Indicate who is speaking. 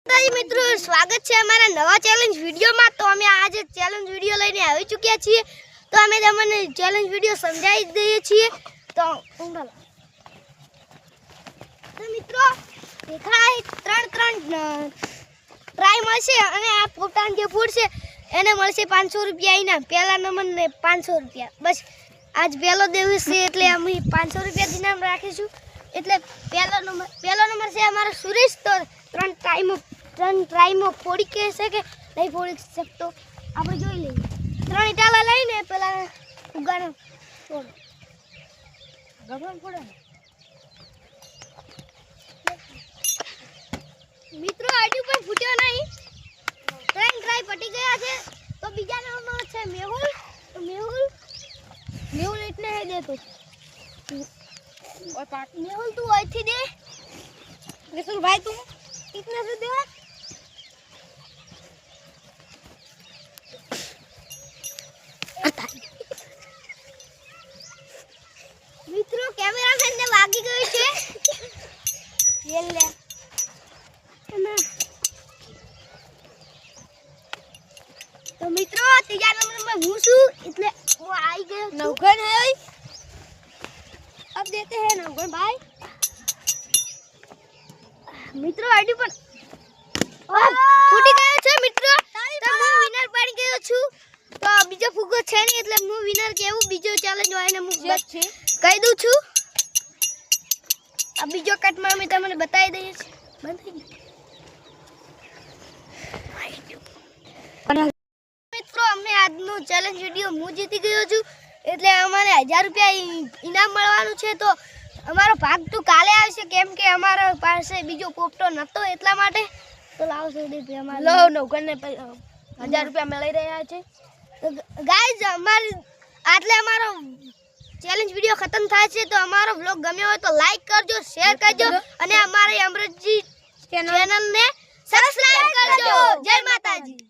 Speaker 1: મિત્રો સ્વાગત છે અમારા નવા ચેલેન્જ વિડિયોમાં। તો અમે આજે ચેલેન્જ વિડિયો લઈને આવી ચૂક્યા છીએ। તો અમે તમને ચેલેન્જ વિડિયો સમજાવી દઈએ છીએ। તો મિત્રો દેખાય ત્રણ ટ્રાય મળશે અને આ પોતાન જે ફૂડ છે એને મળશે 500 રૂપિયા ઇનામ। પહેલા નંબરને 500 રૂપિયા। બસ આજ પહેલો દિવસ છે એટલે અમે 500 રૂપિયા ઇનામ રાખીશું। એટલે પહેલો નંબર છે અમારો સુરેશ। તો ત્રણ ટ્રાયમાં ફોડી કે છે કે નહીં ફોડી શકતો આપણે જોઈ લઈએ। 3 ઇટાલા લઈને પેલા ઉગાનો ફોડ ગગન ફોડે મિત્રો આડી પર ફૂટ્યો નહીં। 3 ટ્રાય પટી ગયા છે। તો બીજા નંબર છે મેહુલ। તો મેહુલ એટલે હે દે તો और पार्ट मेहुल तू ऐसी दे रसूल भाई तू कितने से दे मित्रों कैमरामैन ने वागी गई છે ये ले तो मित्रों तीजा नंबर में હું છું એટલે वो आई गयो नौगन है। अब देते हैं नौगन भाई मित्रों आईडी पर फूटी गयो છે મિત્રો। તો હું વિનર બની ગયો છું। તો બીજો ફુગ્ગો છે ને એટલે હું વિનર કેવું બીજો ચેલેન્જ હોય ને હું બસ કહી દઉં છું। આ બીજો કટમાં અમે તમને બતાવી દઈએ છીએ। બંધ થઈ ગયું મિત્રો। અમે આજનો ચેલેન્જ વિડિયો હું જીતી ગયો છું એટલે અમારે 1000 રૂપિયા ઇનામ મળવાનું છે। તો અમારો ભાગ તો કાલે આવશે કેમ કે અમારા પાસે બીજો પોપટો નતો એટલા માટે। તો લાવો સુદીપ અમાર લો નૌકરને 1000 રૂપિયા મળી રહ્યા છે। તો ગાઈઝ અમારો ચેલેન્જ વિડિયો ખતમ થાય છે। તો અમારો વ્લોગ ગમ્યો હોય તો લાઈક કરજો, શેર કરજો અને અમારી અમૃતજી ચેનલને સબસ્ક્રાઇબ કરજો। જય માતાજી।